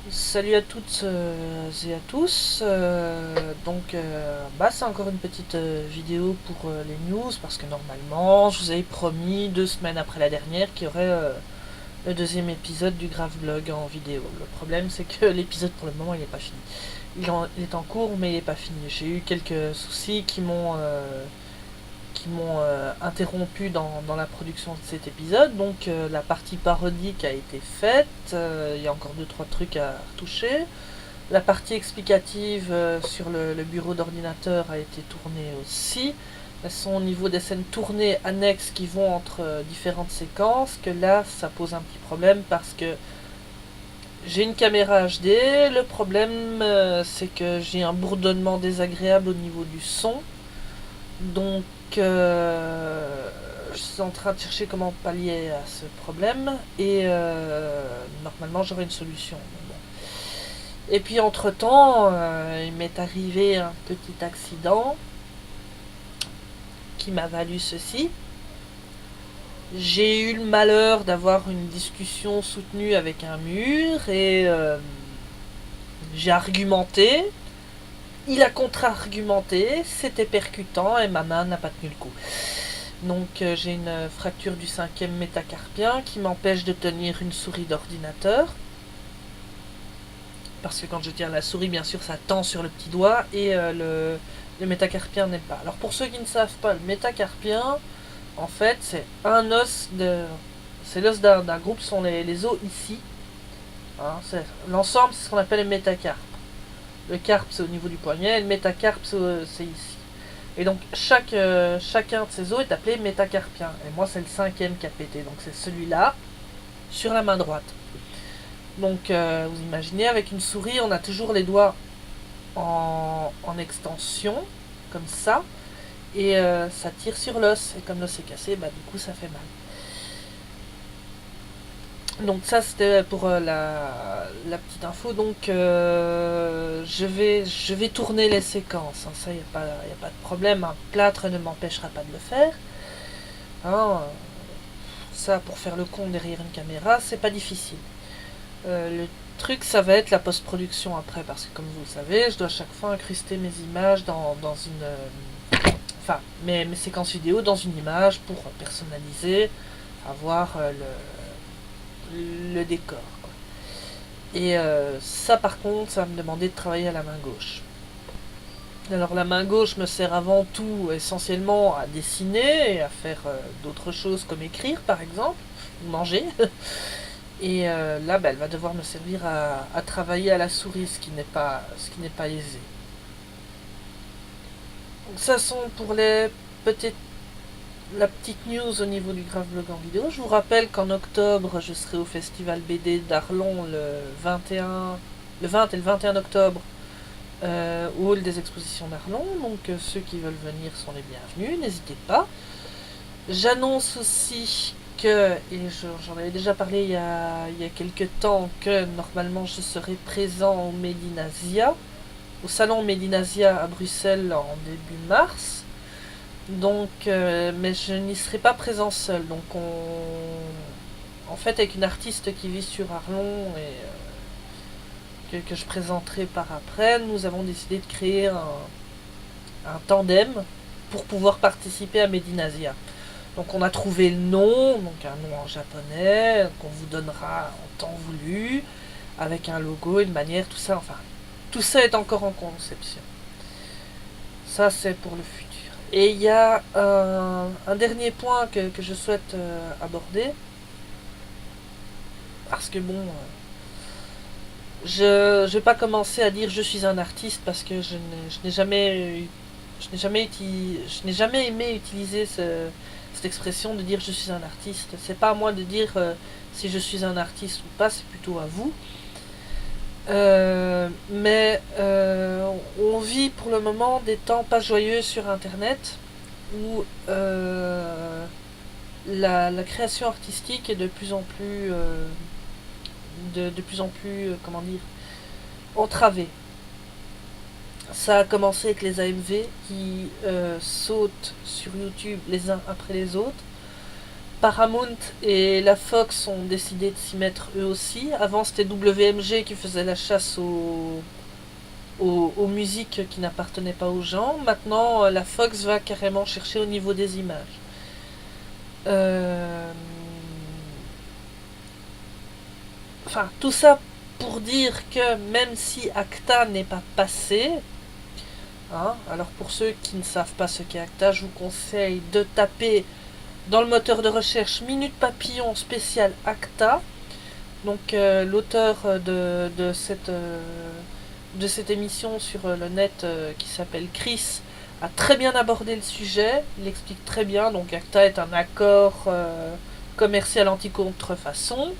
Salut à toutes et à tous. C'est encore une petite vidéo pour les news parce que normalement, je vous avais promis 2 semaines après la dernière qu'il y aurait le deuxième épisode du Grave Blog en vidéo. Le problème, c'est que l'épisode pour le moment, il n'est pas fini. Il est en cours, mais il n'est pas fini. J'ai eu quelques soucis qui m'ont interrompu dans la production de cet épisode. Donc la partie parodique a été faite, il y a encore deux trois trucs à retoucher. La partie explicative sur le bureau d'ordinateur a été tournée aussi. Elles sont au niveau des scènes tournées annexes qui vont entre différentes séquences, que là ça pose un petit problème parce que j'ai une caméra HD. Le problème c'est que j'ai un bourdonnement désagréable au niveau du son. Donc, je suis en train de chercher comment pallier à ce problème et normalement j'aurai une solution. Bon. Et puis entre-temps, il m'est arrivé un petit accident qui m'a valu ceci. J'ai eu le malheur d'avoir une discussion soutenue avec un mur et j'ai argumenté. Il a contre-argumenté, c'était percutant et ma main n'a pas tenu le coup. Donc j'ai une fracture du cinquième métacarpien qui m'empêche de tenir une souris d'ordinateur. Parce que quand je tiens la souris, bien sûr, ça tend sur le petit doigt et le métacarpien n'aime pas. Alors pour ceux qui ne savent pas, le métacarpien, en fait, c'est un os de... C'est l'os d'un groupe, ce sont les os ici. Hein, l'ensemble, c'est ce qu'on appelle le métacarpe. Le carpe, c'est au niveau du poignet, et le métacarpe, c'est ici. Et donc chacun de ces os est appelé métacarpien. Et moi c'est le cinquième qui a pété. Donc c'est celui-là sur la main droite. Donc vous imaginez avec une souris on a toujours les doigts en extension, comme ça. Et ça tire sur l'os. Et comme l'os est cassé, bah du coup ça fait mal. Donc ça c'était pour la petite info. Donc je vais tourner les séquences. Hein. Ça, il n'y a, y a pas de problème. Un plâtre ne m'empêchera pas de le faire. Hein. Ça, pour faire le con derrière une caméra, c'est pas difficile. Le truc, ça va être la post-production après. Parce que comme vous le savez, je dois chaque fois incruster mes images dans une... enfin, mes séquences vidéo dans une image pour personnaliser, avoir le décor. Quoi. Et ça, par contre, ça va me demander de travailler à la main gauche. Alors la main gauche me sert avant tout essentiellement à dessiner et à faire d'autres choses comme écrire par exemple, ou manger. Et là, bah, elle va devoir me servir à travailler à la souris, ce qui n'est pas aisé. Donc ça sont pour les petites la petite news au niveau du Grave Blog en vidéo. Je vous rappelle qu'en octobre, je serai au Festival BD d'Arlon le 20 et le 21 octobre au hall des expositions d'Arlon. Donc ceux qui veulent venir sont les bienvenus, n'hésitez pas. J'annonce aussi que, et j'en avais déjà parlé il y a quelques temps, que normalement je serai présent au Medinasia, au salon Medinasia à Bruxelles en début mars. Donc, mais je n'y serai pas présent seul. Donc, en fait, avec une artiste qui vit sur Arlon et que je présenterai par après, nous avons décidé de créer un tandem pour pouvoir participer à Medinasia. Donc, on a trouvé le nom, donc un nom en japonais qu'on vous donnera en temps voulu, avec un logo, une manière, tout ça. Enfin, tout ça est encore en conception. Ça, c'est pour le futur. Et il y a un dernier point que je souhaite aborder. Parce que bon, je vais pas commencer à dire je suis un artiste parce que je n'ai jamais, je n'ai jamais aimé utiliser cette expression de dire je suis un artiste. C'est pas à moi de dire si je suis un artiste ou pas, c'est plutôt à vous. On vit pour le moment des temps pas joyeux sur Internet où la création artistique est de plus en plus, de plus en plus, comment dire, entravée. Ça a commencé avec les AMV qui sautent sur YouTube les uns après les autres. Paramount et la Fox ont décidé de s'y mettre eux aussi. Avant, c'était WMG qui faisait la chasse aux musiques qui n'appartenaient pas aux gens. Maintenant, la Fox va carrément chercher au niveau des images. Enfin, tout ça pour dire que même si Acta n'est pas passé, hein, alors pour ceux qui ne savent pas ce qu'est Acta, je vous conseille de taper dans le moteur de recherche Minute Papillon spécial Acta. Donc l'auteur de cette émission sur le net qui s'appelle Chris a très bien abordé le sujet. Il explique très bien. Donc Acta est un accord commercial anti-contrefaçon.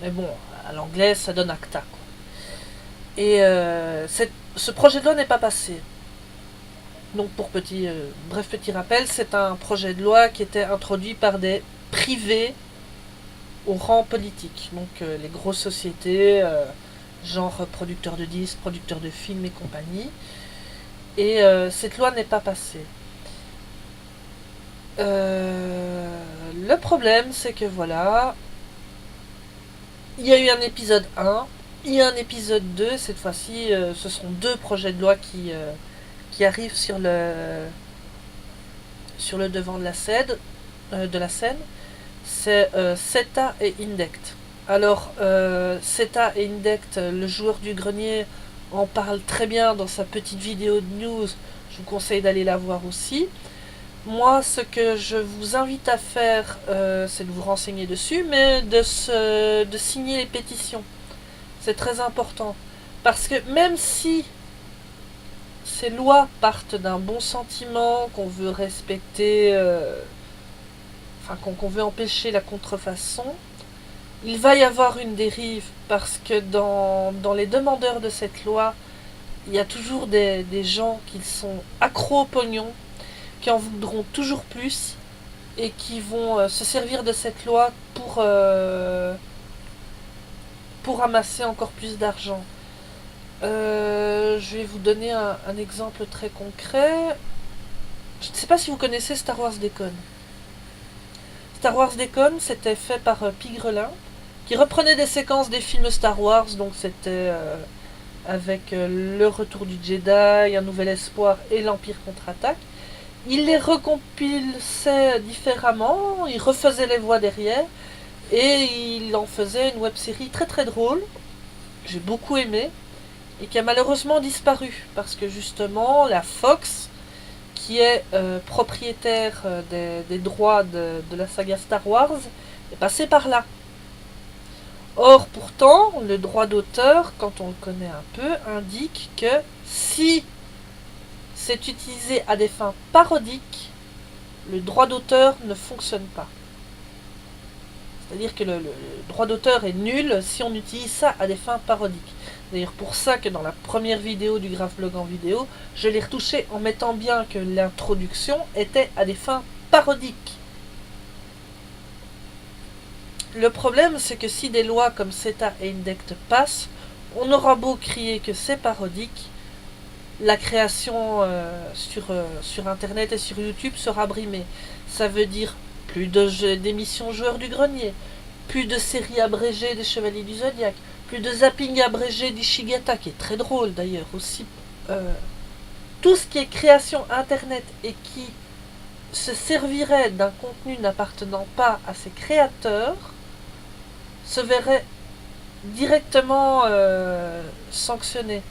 Mais bon, à l'anglais, ça donne Acta, quoi. Et ce projet de loi n'est pas passé. Donc pour bref petit rappel, c'est un projet de loi qui était introduit par des privés au rang politique. Donc les grosses sociétés, genre producteurs de disques, producteurs de films et compagnie. Et cette loi n'est pas passée. Le problème, c'est que voilà, il y a eu un épisode 1, il y a un épisode 2, cette fois-ci, ce sont deux projets de loi qui arrivent sur le devant de la scène. C'est CETA et Indect. Alors, CETA et Indect, le joueur du grenier en parle très bien dans sa petite vidéo de news. Je vous conseille d'aller la voir aussi. Moi, ce que je vous invite à faire, c'est de vous renseigner dessus, mais de signer les pétitions. C'est très important. Parce que même si ces lois partent d'un bon sentiment, qu'on veut respecter, qu'on veut empêcher la contrefaçon, il va y avoir une dérive parce que dans les demandeurs de cette loi, il y a toujours des gens qui sont accros au pognon, qui en voudront toujours plus et qui vont se servir de cette loi pour ramasser encore plus d'argent. Je vais vous donner un exemple très concret. Je ne sais pas si vous connaissez Star Wars Déconne. Star Wars Déconne, c'était fait par Pigrelin, qui reprenait des séquences des films Star Wars, donc c'était avec Le Retour du Jedi, Un Nouvel Espoir et l'Empire contre-attaque. Il les recompilait différemment, il refaisait les voix derrière, et il en faisait une web-série très très drôle, que j'ai beaucoup aimé, et qui a malheureusement disparu, parce que justement, la Fox, qui est propriétaire des droits de la saga Star Wars, est passée par là. Or, pourtant, le droit d'auteur, quand on le connaît un peu, indique que si c'est utilisé à des fins parodiques, le droit d'auteur ne fonctionne pas. C'est-à-dire que le droit d'auteur est nul si on utilise ça à des fins parodiques. D'ailleurs pour ça que dans la première vidéo du Graphblog en vidéo, je l'ai retouché en mettant bien que l'introduction était à des fins parodiques. Le problème, c'est que si des lois comme CETA et Indect passent, on aura beau crier que c'est parodique, la création sur Internet et sur YouTube sera brimée. Ça veut dire plus d'émissions Joueurs du Grenier, plus de séries abrégées des Chevaliers du Zodiaque, plus de zapping abrégé d'Ishigata, qui est très drôle d'ailleurs aussi. Tout ce qui est création Internet et qui se servirait d'un contenu n'appartenant pas à ses créateurs se verrait directement sanctionné.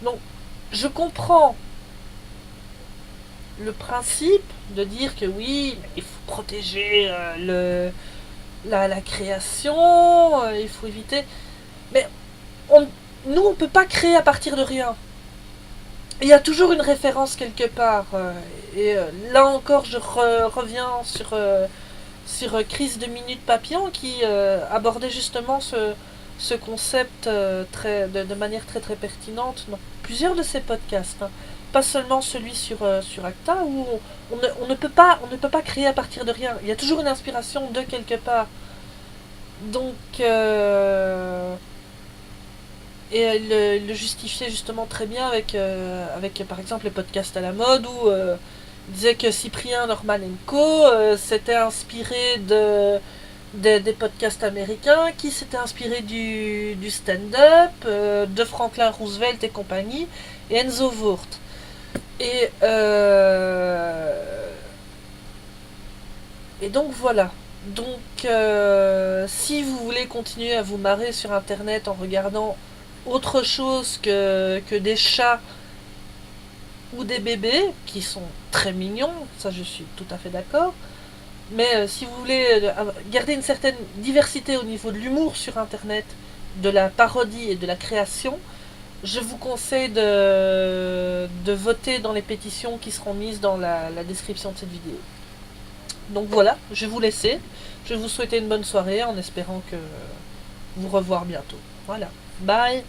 Donc, je comprends le principe de dire que oui, mais il faut protéger la création, il faut éviter. Mais nous, on ne peut pas créer à partir de rien. Il y a toujours une référence quelque part. Et là encore, je reviens sur Chris de Minute Papillon qui abordait justement ce concept de manière très très pertinente dans plusieurs de ses podcasts. Hein. Pas seulement celui sur Acta où on ne peut pas créer à partir de rien. Il y a toujours une inspiration de quelque part. Donc et il le justifiait justement très bien avec par exemple les podcasts à la mode où Il disait que Cyprien Normanenko s'était inspiré des podcasts américains, qui s'était inspiré du stand-up, de Franklin Roosevelt et compagnie, et Enzo Wurth. Et, et donc voilà. Donc si vous voulez continuer à vous marrer sur internet en regardant autre chose que des chats ou des bébés, qui sont très mignons, ça je suis tout à fait d'accord, mais si vous voulez garder une certaine diversité au niveau de l'humour sur internet, de la parodie et de la création, je vous conseille de voter dans les pétitions qui seront mises dans la description de cette vidéo. Donc voilà, je vais vous laisser. Je vais vous souhaiter une bonne soirée en espérant que vous revoir bientôt. Voilà. Bye.